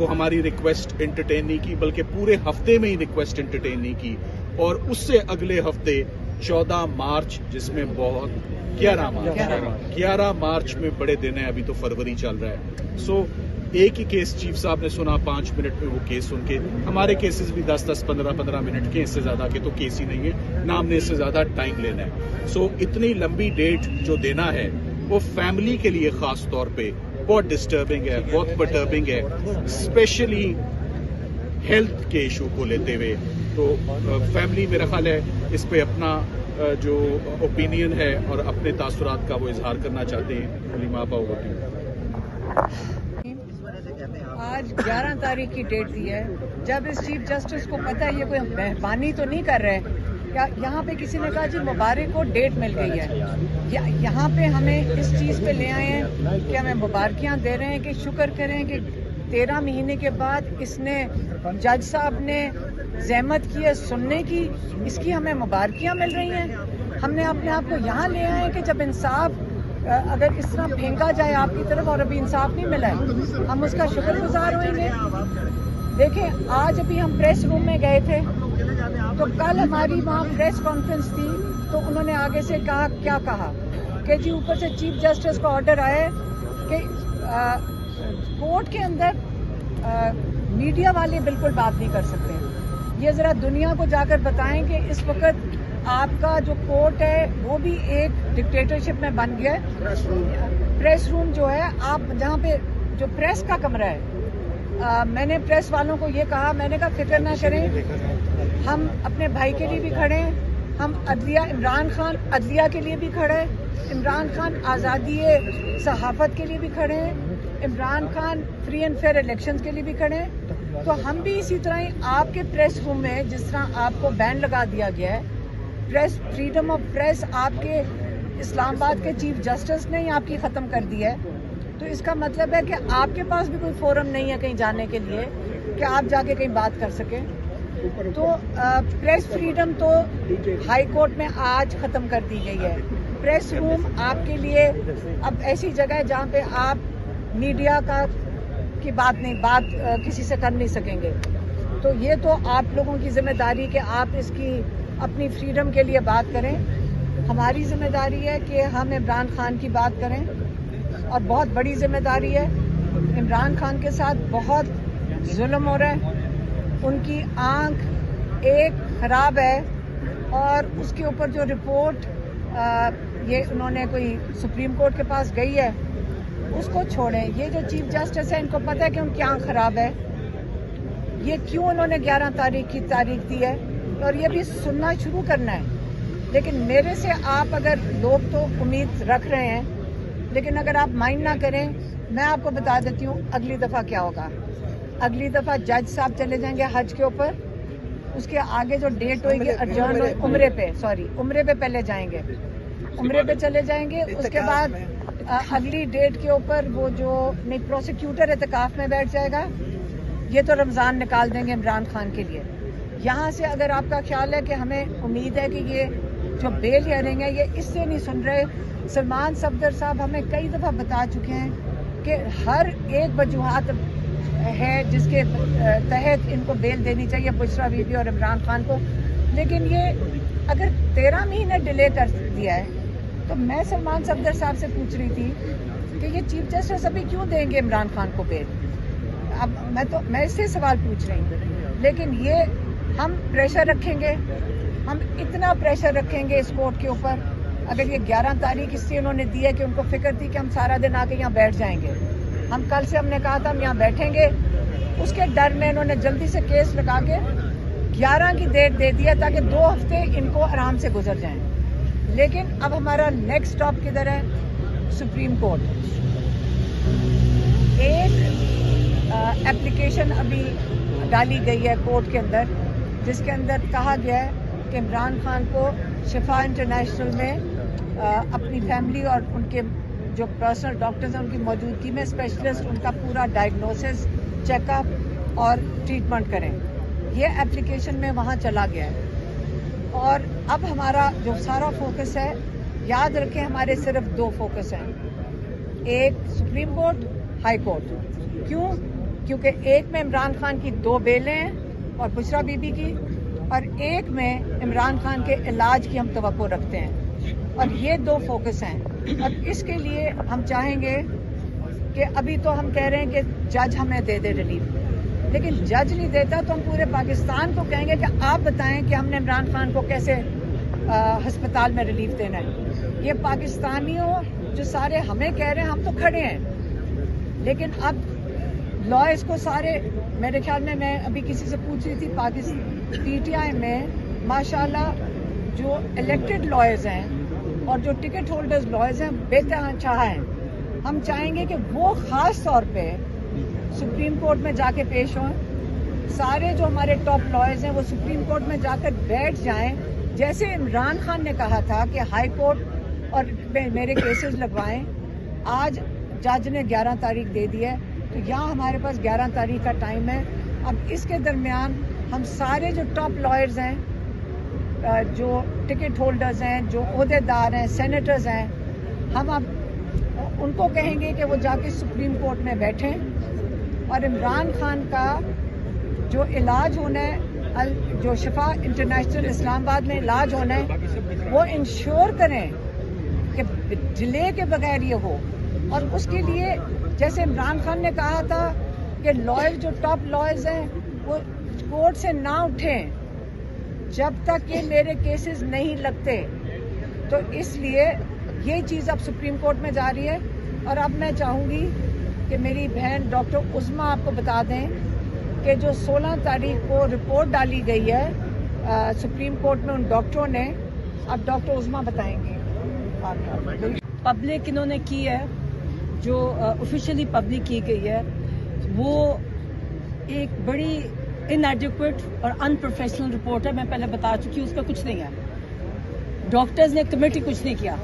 کو ہماری request entertain نہیں کی، بلکہ پورے ہفتے میں ہی ریکویسٹ انٹرٹین نہیں کی، اور اس سے اگلے ہفتے 14 مارچ، جس میں بہت 11 مارچ میں بڑے دن ہیں، ابھی تو فروری چل رہا ہے. سو ایک ہی کیس چیف صاحب نے سنا 5 منٹ میں، وہ کیس سن کے. ہمارے کیسز بھی 10-10 15-15 منٹ کے، اس سے زیادہ کے تو کیس ہی نہیں ہے، نہ ہم نے اس سے زیادہ ٹائم لینا ہے. سو اتنی لمبی ڈیٹ جو دینا ہے وہ فیملی کے لیے خاص طور پہ بہت ڈسٹربنگ ہے، بہت پرٹربنگ ہے، اسپیشلی ہیلتھ کے ایشو کو لیتے ہوئے. تو فیملی میرا خیال ہے اس پہ اپنا جو اوپینین ہے اور اپنے تاثرات کا وہ اظہار کرنا چاہتے ہیں. حلیمہ آپا ہوتی ہیں. آج 11 تاریخ کی ڈیٹ دی ہے. جب اس چیف جسٹس کو پتہ ہے یہ کوئی مہربانی تو نہیں کر رہے، یہاں پہ کسی نے کہا جی مبارک کو ڈیٹ مل گئی ہے، یہاں پہ ہمیں اس چیز پہ لے آئے ہیں کہ ہمیں مبارکیاں دے رہے ہیں کہ شکر کریں کہ 13 مہینے کے بعد اس نے جج صاحب نے زحمت کی ہے سننے کی، اس کی ہمیں مبارکیاں مل رہی ہیں. ہم نے اپنے آپ کو یہاں لے آئے کہ جب انصاف اگر اس طرح پھینکا جائے آپ کی طرف اور ابھی انصاف نہیں ملا ہے، ہم اس کا شکر گزار ہوئیں گے. دیکھیں آج ابھی ہم پریس روم میں گئے تھے تو کل ہماری وہاں پریس کانفرنس تھی تو انہوں نے آگے سے کیا کہا کہ جی اوپر سے چیف جسٹس کا آرڈر آیا کہ کورٹ کے اندر میڈیا والے بالکل بات نہیں کر سکتے. یہ ذرا دنیا کو جا کر بتائیں کہ اس وقت آپ کا جو کورٹ ہے وہ بھی ایک ڈکٹیٹرشپ میں بن گیا ہے. پریس روم جو ہے، آپ جہاں پہ جو پریس کا کمرہ ہے، میں نے پریس والوں کو یہ کہا، میں نے کہا فکر نہ کریں، ہم اپنے بھائی کے لیے بھی کھڑے ہیں، ہم عدلیہ عمران خان عدلیہ کے لیے بھی کھڑے ہیں، عمران خان آزادی صحافت کے لیے بھی کھڑے ہیں، Imran Khan free and fair elections کے لیے بھی کھڑے ہیں. تو ہم بھی اسی طرح ہی آپ کے پریس روم میں جس طرح آپ کو بین لگا دیا گیا ہے، پریس فریڈم آف پریس آپ کے اسلام آباد کے چیف جسٹس نے ہی آپ کی ختم کر دی ہے. تو اس کا مطلب ہے کہ آپ کے پاس بھی کوئی فورم نہیں ہے کہیں جانے کے لیے کہ آپ جا کے کہیں بات کر سکیں. تو پریس فریڈم تو ہائی کورٹ میں آج ختم کر دی گئی ہے. پریس روم آپ کے لیے اب ایسی جگہ ہے جہاں پہ آپ میڈیا کی بات کسی سے کر نہیں سکیں گے. تو یہ تو آپ لوگوں کی ذمہ داری کہ آپ اس کی اپنی فریڈم کے لیے بات کریں. ہماری ذمہ داری ہے کہ ہم عمران خان کی بات کریں، اور بہت بڑی ذمہ داری ہے. عمران خان کے ساتھ بہت ظلم ہو رہا ہے، ان کی آنکھ ایک خراب ہے، اور اس کے اوپر جو رپورٹ یہ انہوں نے کوئی سپریم کورٹ کے پاس گئی ہے اس کو چھوڑیں. یہ جو چیف جسٹس ہیں ان کو پتہ ہے کہ ان کی آنکھ خراب ہے، یہ کیوں انہوں نے 11 تاریخ کی تاریخ دی ہے، اور یہ بھی سننا شروع کرنا ہے. لیکن میرے سے آپ اگر لوگ تو امید رکھ رہے ہیں، لیکن اگر آپ مائنڈ نہ کریں، میں آپ کو بتا دیتی ہوں اگلی دفعہ کیا ہوگا. اگلی دفعہ جج صاحب چلے جائیں گے حج کے اوپر، اس کے آگے جو ڈیٹ ہوئے گی ارجن عمرے پہ پہلے جائیں گے، عمرے پہ چلے جائیں گے. اس کے بعد اگلی ڈیٹ کے اوپر وہ جو نہیں پروسیکیوٹر اعتکاف میں بیٹھ جائے گا. یہ تو رمضان نکال دیں گے عمران خان کے لیے. یہاں سے اگر آپ کا خیال ہے کہ ہمیں امید ہے کہ یہ جو بیل ہیئرنگ ہے یہ اس سے نہیں سن رہے، سلمان صفدر صاحب ہمیں کئی دفعہ بتا چکے ہیں کہ ہر ایک وجوہات ہے جس کے تحت ان کو بیل دینی چاہیے، بشرا بی بی اور عمران خان کو. لیکن یہ اگر 13 مہینے ڈیلے کر دیا ہے تو میں سلمان صفدر صاحب سے پوچھ رہی تھی کہ یہ چیف جسٹس ابھی کیوں دیں گے عمران خان کو بیل. اب میں اس سے سوال پوچھ رہی ہوں. لیکن یہ ہم پریشر رکھیں گے، ہم اتنا پریشر رکھیں گے اس کورٹ کے اوپر. اگر یہ 11 تاریخ اس سے انہوں نے دی ہے کہ ان کو فکر تھی کہ ہم سارا دن آ کے یہاں بیٹھ جائیں گے، ہم کل سے ہم نے کہا تھا ہم یہاں بیٹھیں گے، اس کے ڈر میں انہوں نے جلدی سے کیس لگا کے 11 کی ڈیٹ دے دیا تاکہ 2 ہفتے ان کو آرام سے گزر جائیں. لیکن اب ہمارا نیکسٹ اسٹاپ کدھر ہے؟ Supreme court. ایک اپلیکیشن ابھی ڈالی گئی ہے کورٹ کے اندر جس کے اندر کہا گیا ہے کہ عمران خان کو شفا انٹرنیشنل میں اپنی فیملی اور ان کے جو پرسنل ڈاکٹرز ہیں ان کی موجودگی میں اسپیشلسٹ ان کا پورا ڈائگنوسس، چیک اپ اور ٹریٹمنٹ کریں. یہ اپلیکیشن میں وہاں چلا گیا ہے. اور اب ہمارا جو سارا فوکس ہے، یاد رکھیں ہمارے صرف 2 فوکس ہیں، ایک سپریم کورٹ، ہائی کورٹ. کیوں؟ کیونکہ ایک میں عمران خان کی 2 بیلیں ہیں اور بشرا بی بی کی، اور ایک میں عمران خان کے علاج کی ہم توقع رکھتے ہیں، اور یہ 2 فوکس ہیں۔ اور اس کے لیے ہم چاہیں گے کہ ابھی تو ہم کہہ رہے ہیں کہ جج ہمیں دے دے ریلیف، لیکن جج نہیں دیتا تو ہم پورے پاکستان کو کہیں گے کہ آپ بتائیں کہ ہم نے عمران خان کو کیسے ہسپتال میں ریلیف دینا ہے۔ یہ پاکستانیوں جو سارے ہمیں کہہ رہے ہیں، ہم تو کھڑے ہیں، لیکن اب لائرز کو سارے، میرے خیال میں ابھی کسی سے پوچھ رہی تھی، پی ٹی آئی میں ماشاءاللہ جو الیکٹڈ لائرز ہیں اور جو ٹکٹ ہولڈرز لائرز ہیں بے تحاشا ہیں۔ ہم چاہیں گے کہ وہ خاص طور پہ سپریم کورٹ میں جا کے پیش ہوں، سارے جو ہمارے ٹاپ لائرز ہیں وہ سپریم کورٹ میں جا کر بیٹھ جائیں، جیسے عمران خان نے کہا تھا کہ ہائی کورٹ اور میرے کیسز لگوائیں۔ آج جج نے 11 تاریخ دے دی ہے، تو یہاں ہمارے پاس 11 تاریخ کا ٹائم ہے۔ اب اس کے درمیان ہم سارے جو ٹاپ لائرز ہیں، جو ٹکٹ ہولڈرز ہیں، جو عہدیدار ہیں، سینیٹرز ہیں، ہم اب ان کو کہیں گے کہ وہ جا کے سپریم کورٹ میں بیٹھیں اور عمران خان کا جو علاج ہونا ہے، جو شفا انٹرنیشنل اسلام آباد میں علاج ہونا ہے، وہ انشور کریں کہ ڈیلے کے بغیر یہ ہو۔ اور اس کے لیے جیسے عمران خان نے کہا تھا کہ لائر جو ٹاپ لائرز ہیں وہ کورٹ سے نہ اٹھیں جب تک کہ میرے کیسز نہیں لگتے، تو اس لیے یہ چیز اب سپریم کورٹ میں جا رہی ہے۔ اور اب میں چاہوں گی کہ میری بہن ڈاکٹر عظمیٰ آپ کو بتا دیں کہ جو 16 تاریخ کو رپورٹ ڈالی گئی ہے سپریم کورٹ میں ان ڈاکٹروں نے، اب ڈاکٹر عظمیٰ بتائیں گے۔ پبلک انہوں نے کی ہے، جو آفیشیلی پبلک کی گئی ہے، وہ ایک بڑی انایڈیکویٹ اور ان پروفیشنل رپورٹ ہے۔ میں پہلے بتا چکی ہوں، اس پہ کچھ نہیں ہے۔ ڈاکٹرز نے کمیٹی کچھ نہیں کیا،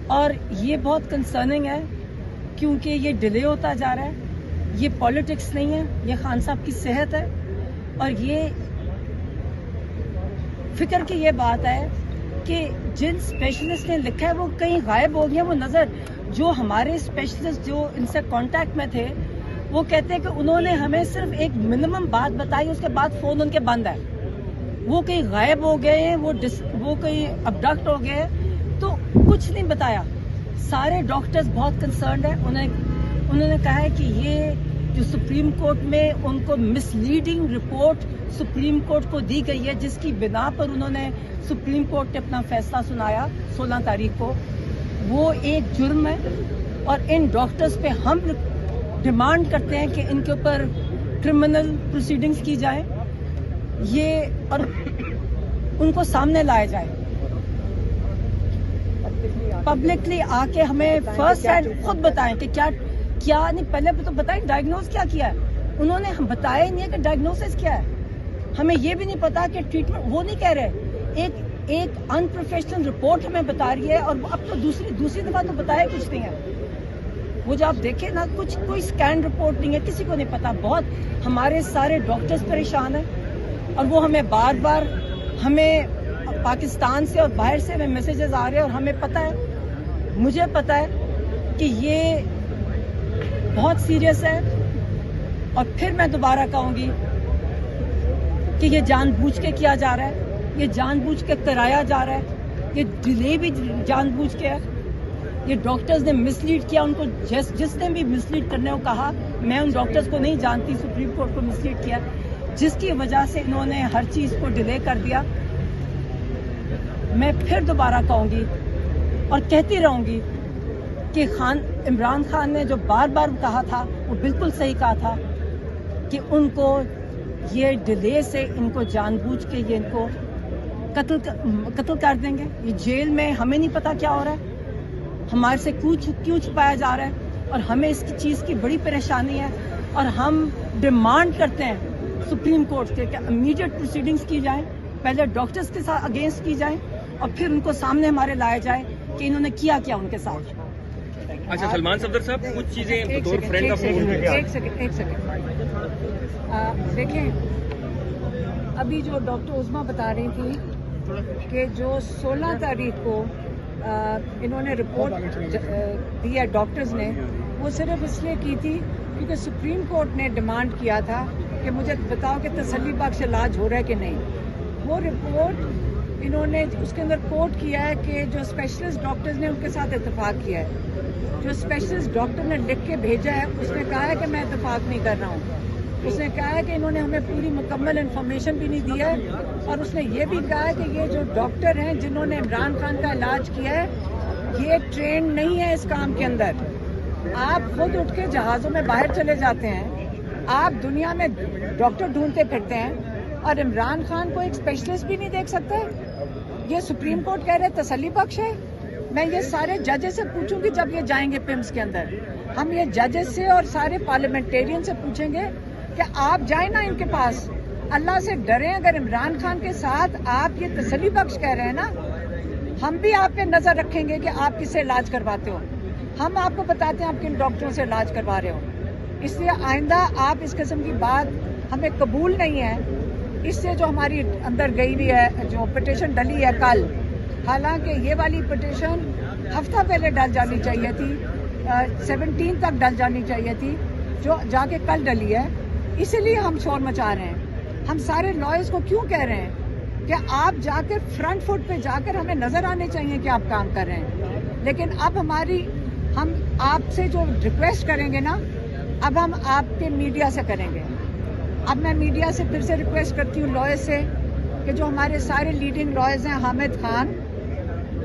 اور یہ بہت کنسرننگ ہے کیونکہ یہ ڈیلے ہوتا جا رہا ہے۔ یہ پالیٹکس نہیں ہے، یہ خان صاحب کی صحت ہے، اور یہ فکر کی یہ بات ہے کہ جن اسپیشلسٹ نے لکھا ہے وہ کہیں غائب ہو گیا، وہ نظر جو ہمارے اسپیشلسٹ جو ان سے کانٹیکٹ میں تھے وہ کہتے ہیں کہ انہوں نے ہمیں صرف ایک منیمم بات بتائی، اس کے بعد فون ان کے بند ہے، وہ کہیں غائب ہو گئے ہیں، وہ کہیں ابڈکٹ ہو گئے، تو کچھ نہیں بتایا۔ سارے ڈاکٹرز بہت کنسرنڈ ہیں، انہوں نے کہا ہے کہ یہ جو سپریم کورٹ میں ان کو مس لیڈنگ رپورٹ سپریم کورٹ کو دی گئی ہے، جس کی بنا پر انہوں نے سپریم کورٹ نے اپنا فیصلہ سنایا 16 تاریخ کو، وہ ایک جرم ہے، اور ان ڈاکٹرز پہ ہم ڈیمانڈ کرتے ہیں کہ ان کے اوپر کرمنل پروسیڈنگز کی جائیں، یہ اور ان کو سامنے لایا جائے۔ پبلکلی آ کے ہمیں فرسٹ ہینڈ خود بتائیں کہ کیا نہیں، پہلے تو بتائیں ڈائگنوز کیا ہے۔ انہوں نے ہم بتایا ہی نہیں ہے کہ ڈائگنوسس کیا ہے، ہمیں یہ بھی نہیں پتا کہ ٹریٹمنٹ، وہ نہیں کہہ رہے، ایک ان پروفیشنل رپورٹ ہمیں بتا رہی ہے، اور اب تو دوسری دفعہ تو بتایا کچھ نہیں ہے۔ وہ جو آپ دیکھیں نا، کوئی اسکین رپورٹ نہیں ہے، کسی کو نہیں پتا۔ بہت ہمارے سارے ڈاکٹرز پریشان ہیں، اور وہ ہمیں بار بار پاکستان سے اور باہر سے ہمیں میسیجز آ رہے ہیں، اور ہمیں پتہ ہے، مجھے پتہ ہے کہ یہ بہت سیریس ہے۔ اور پھر میں دوبارہ کہوں گی کہ یہ جان بوجھ کے کیا جا رہا ہے، یہ جان بوجھ کے کرایا جا رہا ہے، یہ ڈیلے بھی جان بوجھ کے ہے۔ یہ ڈاکٹرز نے مس لیڈ کیا، ان کو جس نے بھی مس لیڈ کرنے کو کہا، میں ان ڈاکٹرز کو نہیں جانتی، سپریم کورٹ کو مس لیڈ کیا، جس کی وجہ سے انہوں نے ہر چیز کو ڈیلے کر دیا۔ میں پھر دوبارہ کہوں گی اور کہتی رہوں گی کہ عمران خان نے جو بار بار کہا تھا وہ بالکل صحیح کہا تھا کہ ان کو یہ ڈیلے سے ان کو جان بوجھ کے یہ ان کو قتل کر دیں گے۔ یہ جیل میں ہمیں نہیں پتا کیا ہو رہا ہے، ہمارے سے کیوں چھپایا جا رہا ہے، اور ہمیں اس کی چیز کی بڑی پریشانی ہے، اور ہم ڈیمانڈ کرتے ہیں سپریم کورٹ سے کہ امیڈیٹ پروسیڈنگز کی جائیں، پہلے ڈاکٹرز کے ساتھ اگینسٹ کی جائیں، اور پھر ان کو سامنے ہمارے لایا جائے کہ انہوں نے کیا ان کے ساتھ۔ اچھا سلمان صفدر صاحب، کچھ چیزیں بطور فرینڈ کا ایک سیکنڈ دیکھیں، ابھی جو ڈاکٹر عظمیٰ بتا رہی تھی کہ جو 16 تاریخ کو انہوں نے رپورٹ دی ہے ڈاکٹرز نے، وہ صرف اس لیے کی تھی کیونکہ سپریم کورٹ نے ڈیمانڈ کیا تھا کہ مجھے بتاؤ کہ تسلی بخش علاج ہو رہا ہے کہ نہیں. وہ رپورٹ انہوں نے اس کے اندر کوٹ کیا ہے کہ جو اسپیشلسٹ ڈاکٹرز نے ان کے ساتھ اتفاق کیا ہے. جو اسپیشلسٹ ڈاکٹر نے لکھ کے بھیجا ہے اس نے کہا ہے کہ میں اتفاق نہیں کر رہا ہوں. اس نے کہا ہے کہ انہوں نے ہمیں پوری مکمل انفارمیشن بھی نہیں دی ہے, اور اس نے یہ بھی کہا ہے کہ یہ جو ڈاکٹر ہیں جنہوں نے عمران خان کا علاج کیا ہے یہ ٹرینڈ نہیں ہے اس کام کے اندر. آپ خود اٹھ کے جہازوں میں باہر چلے جاتے ہیں, آپ دنیا میں ڈاکٹر ڈھونڈتے پھرتے ہیں, اور عمران خان کو ایک اسپیشلسٹ بھی نہیں دیکھ سکتے. یہ سپریم کورٹ کہہ رہے تسلی بخش ہے. میں یہ سارے ججز سے پوچھوں گی جب یہ جائیں گے پمس کے اندر, ہم یہ ججز سے اور سارے پارلیمنٹیرین سے پوچھیں گے کہ آپ جائیں نا ان کے پاس, اللہ سے ڈریں. اگر عمران خان کے ساتھ آپ یہ تسلی بخش کہہ رہے ہیں نا, ہم بھی آپ پہ نظر رکھیں گے کہ آپ کس سے علاج کرواتے ہو. ہم آپ کو بتاتے ہیں آپ کن ڈاکٹروں سے علاج کروا رہے ہو. اس لیے آئندہ آپ اس قسم کی بات ہمیں قبول نہیں ہے. اس سے جو ہماری اندر گئی ہوئی ہے, جو پٹیشن ڈلی ہے کل, حالانکہ یہ والی پٹیشن ہفتہ پہلے ڈل جانی چاہیے تھی, 17 تک ڈل جانی چاہیے تھی, جو جا کے کل ڈلی ہے. اسی لیے ہم شور مچا رہے ہیں. ہم سارے لائرز کو کیوں کہہ رہے ہیں کہ آپ جا کر فرنٹ فٹ پہ جا کر ہمیں نظر آنے چاہیے کہ آپ کام کر رہے ہیں. لیکن اب ہم آپ سے جو ریکویسٹ کریں گے نا, اب ہم آپ کے میڈیا سے کریں گے. اب میں میڈیا سے پھر سے ریکویسٹ کرتی ہوں لائر سے کہ جو ہمارے سارے لیڈنگ لائرز ہیں, حامد خان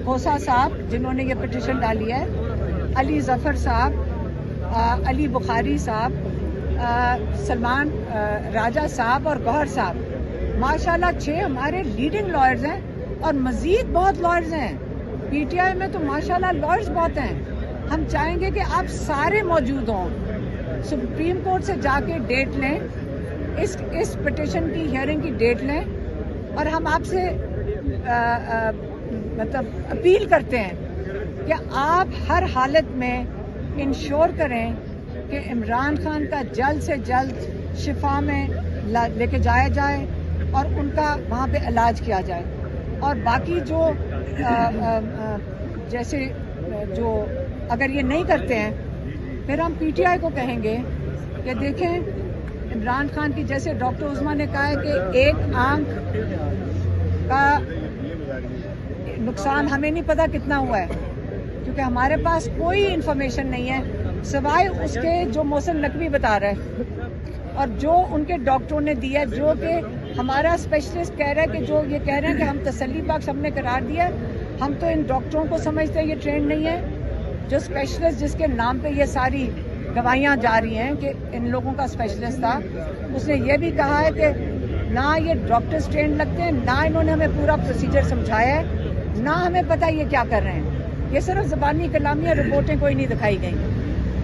کھوسا صاحب جنہوں نے یہ پٹیشن ڈالی ہے, علی ظفر صاحب, علی بخاری صاحب, سلمان راجہ صاحب اور گوہر صاحب, ماشاءاللہ 6 ہمارے لیڈنگ لائرز ہیں, اور مزید بہت لائرز ہیں. پی ٹی آئی میں تو ماشاءاللہ لائرز بہت ہیں. ہم چاہیں گے کہ آپ سارے موجود ہوں, سپریم کورٹ سے جا کے ڈیٹ لیں, اس پٹیشن کی ہیئرنگ کی ڈیٹ لیں, اور ہم آپ سے مطلب اپیل کرتے ہیں کہ آپ ہر حالت میں انشور کریں کہ عمران خان کا جلد سے جلد شفا میں لے کے جایا جائے اور ان کا وہاں پہ علاج کیا جائے. اور باقی جو جیسے جو اگر یہ نہیں کرتے ہیں پھر ہم پی ٹی آئی کو کہیں گے کہ دیکھیں عمران خان کی, جیسے ڈاکٹر عظمیٰ نے کہا ہے کہ ایک آنکھ کا نقصان ہمیں نہیں پتا کتنا ہوا ہے, کیونکہ ہمارے پاس کوئی انفارمیشن نہیں ہے سوائے اس کے جو محسن نقوی بتا رہا ہے اور جو ان کے ڈاکٹروں نے دیا, جو کہ ہمارا اسپیشلسٹ کہہ رہا ہے کہ جو یہ کہہ رہے ہیں کہ ہم تسلی بخش ہم نے قرار دیا. ہم تو ان ڈاکٹروں کو سمجھتے ہیں یہ ٹرینڈ نہیں ہے. جو اسپیشلسٹ جس کے نام پہ یہ ساری گواہیاں جا رہی ہیں کہ ان لوگوں کا اسپیشلسٹ تھا, اس نے یہ بھی کہا ہے کہ نہ یہ ڈاکٹرز ٹرینڈ لگتے ہیں, نہ انہوں نے ہمیں پورا پروسیجر سمجھایا ہے, نہ ہمیں پتہ یہ کیا کر رہے ہیں. یہ صرف زبانی کلامی اور رپورٹیں کوئی نہیں دکھائی گئیں.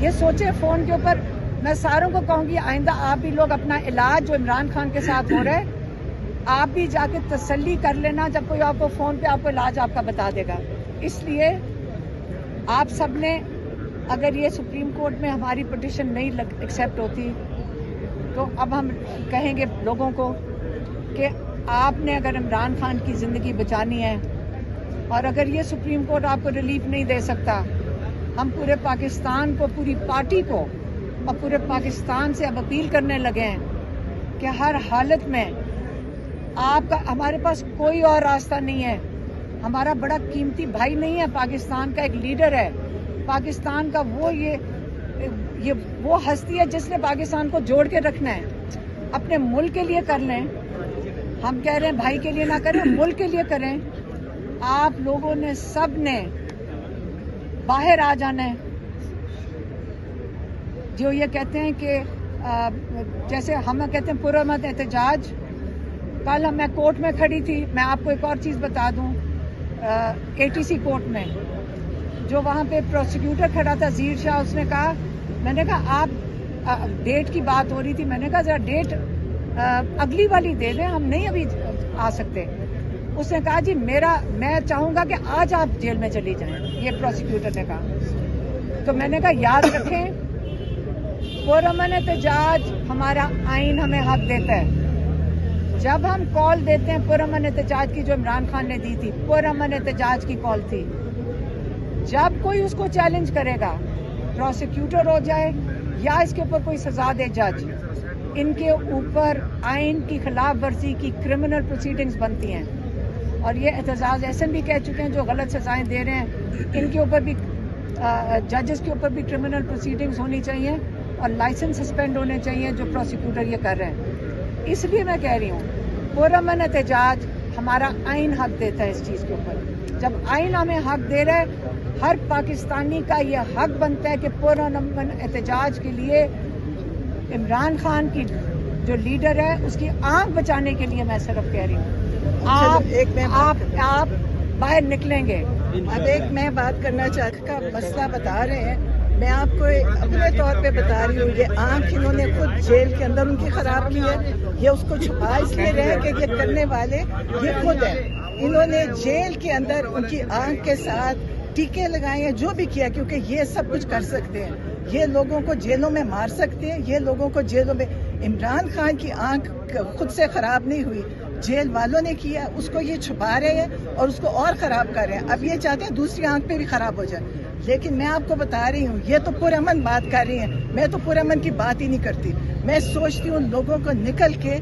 یہ سوچے فون کے اوپر. میں ساروں کو کہوں گی آئندہ آپ بھی لوگ اپنا علاج جو عمران خان کے ساتھ ہو رہا ہے آپ بھی جا کے تسلی کر لینا, جب کوئی آپ کو فون پہ آپ کو علاج آپ کا بتا دے گا. اس لیے آپ سب نے, اگر یہ سپریم کورٹ میں ہماری پٹیشن نہیں ایکسیپٹ ہوتی تو اب ہم کہیں گے لوگوں کو کہ آپ نے اگر عمران خان کی زندگی بچانی ہے, اور اگر یہ سپریم کورٹ آپ کو ریلیف نہیں دے سکتا, ہم پورے پاکستان کو, پوری پارٹی کو اور پورے پاکستان سے اب اپیل کرنے لگے ہیں کہ ہر حالت میں آپ کا, ہمارے پاس کوئی اور راستہ نہیں ہے. ہمارا بڑا قیمتی بھائی نہیں ہے, پاکستان کا ایک لیڈر ہے, پاکستان کا یہ وہ ہستی ہے جس نے پاکستان کو جوڑ کے رکھنا ہے. اپنے ملک کے لیے کر لیں. ہم کہہ رہے ہیں بھائی کے لیے نہ کریں, ملک کے لیے کریں. آپ لوگوں نے سب نے باہر آ جانا ہے. جو یہ کہتے ہیں کہ جیسے ہم کہتے ہیں پرامن احتجاج, کل میں کورٹ میں کھڑی تھی. میں آپ کو ایک اور چیز بتا دوں, ATC کورٹ میں جو وہاں پہ پروسیکیوٹر کھڑا تھا ظہیر شاہ, اس نے کہا, میں نے کہا آپ ڈیٹ کی بات ہو رہی تھی, میں نے کہا ذرا ڈیٹ اگلی والی دے دیں, ہم نہیں ابھی آ سکتے. اس نے کہا جی میں چاہوں گا کہ آج آپ جیل میں چلی جائیں, یہ پروسیکیوٹر نے کہا. تو میں نے کہا یاد رکھیں پرامن احتجاج ہمارا آئین ہمیں حق دیتا ہے. جب ہم کال دیتے ہیں پرامن احتجاج کی, جو عمران خان نے دی تھی, پرامن احتجاج کی کال تھی. جب کوئی اس کو چیلنج کرے گا, پروسیکیوٹر ہو جائے یا اس کے اوپر کوئی سزا دے جج. ان کے اوپر آئین کی خلاف ورزی کی کرمنل پروسیڈنگز بنتی ہیں, اور یہ احتجاج ایسے بھی کہہ چکے ہیں جو غلط سزائیں دے رہے ہیں ان کے اوپر بھی, ججز کے اوپر بھی کرمنل پروسیڈنگز ہونی چاہیے اور لائسنس سسپینڈ ہونے چاہیے جو پروسیکیوٹر یہ کر رہے ہیں. اس لیے میں کہہ رہی ہوں پرامن احتجاج ہمارا آئین حق دیتا ہے اس چیز کے اوپر. جب آئین ہمیں حق دے رہا ہے, ہر پاکستانی کا یہ حق بنتا ہے کہ پرامن احتجاج کے لیے عمران خان کی جو لیڈر ہے اس کی آنکھ بچانے کے لیے میں صرف کہہ رہی ہوں آپ باہر نکلیں گے. اب ایک میں بات کرنا چاہتا کا مسئلہ بتا رہے ہیں, میں آپ کو اپنے طور پہ بتا رہی ہوں. یہ آنکھ انہوں نے خود جیل کے اندر ان کی خراب کی ہے, یہ اس کو چھپا اس لیے رہے کہ یہ کرنے والے یہ خود ہیں. انہوں نے جیل کے اندر ان کی آنکھ کے ساتھ ٹیکے لگائے ہیں, جو بھی کیا, کیونکہ یہ سب کچھ کر سکتے ہیں. یہ لوگوں کو جیلوں میں مار سکتے ہیں, یہ لوگوں کو جیلوں میں. عمران خان کی آنکھ خود سے خراب نہیں ہوئی, جیل والوں نے کیا, اس کو یہ چھپا رہے ہیں اور اس کو اور خراب کر رہے ہیں. اب یہ چاہتے ہیں دوسری آنکھ پہ بھی خراب ہو جائے. لیکن میں آپ کو بتا رہی ہوں یہ تو پرامن بات کر رہی ہیں, میں تو پرامن کی بات ہی نہیں کرتی. میں سوچتی ہوں لوگوں کو نکل کے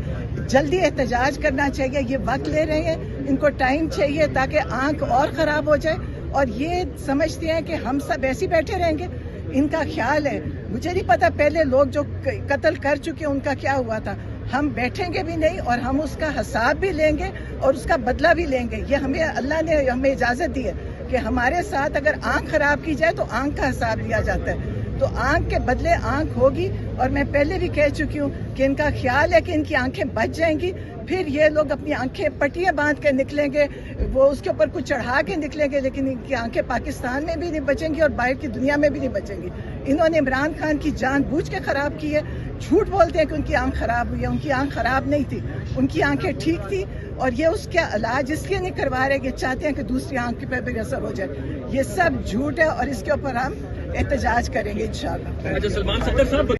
جلدی احتجاج کرنا چاہیے. یہ وقت لے رہے ہیں, ان کو ٹائم چاہیے تاکہ آنکھ اور خراب ہو جائے, اور یہ سمجھتے ہیں کہ ہم سب ایسے بیٹھے رہیں گے. ان کا خیال ہے, مجھے نہیں پتا پہلے لوگ جو قتل کر چکے ان کا کیا ہوا تھا. ہم بیٹھیں گے بھی نہیں اور ہم اس کا حساب بھی لیں گے اور اس کا بدلہ بھی لیں گے. یہ ہمیں اللہ نے ہمیں اجازت دی ہے کہ ہمارے ساتھ اگر آنکھ خراب کی جائے تو آنکھ کا حساب لیا جاتا ہے. تو آنکھ کے بدلے آنکھ ہوگی, اور میں پہلے بھی کہہ چکی ہوں کہ ان کا خیال ہے کہ ان کی آنکھیں بچ جائیں گی. پھر یہ لوگ اپنی آنکھیں پٹیاں باندھ کے نکلیں گے, وہ اس کے اوپر کچھ چڑھا کے نکلیں گے, لیکن ان کی آنکھیں پاکستان میں بھی نہیں بچیں گی اور باہر کی دنیا میں بھی نہیں بچیں گی. انہوں نے عمران خان کی جان بوجھ کے خراب کی ہے. جھوٹ بولتے ہیں کہ ان کی آنکھ خراب ہوئی ہے, ان کی آنکھ خراب نہیں تھی, ان کی آنکھیں ٹھیک تھی, اور یہ اس کا علاج اس لیے نہیں کروا رہے کہ چاہتے ہیں کہ دوسری آنکھ پہ بھی اثر ہو جائے. یہ سب جھوٹ ہے اور اس کے اوپر ہم احتجاج کریں گے انشاءاللہ. سلمان صدر صاحب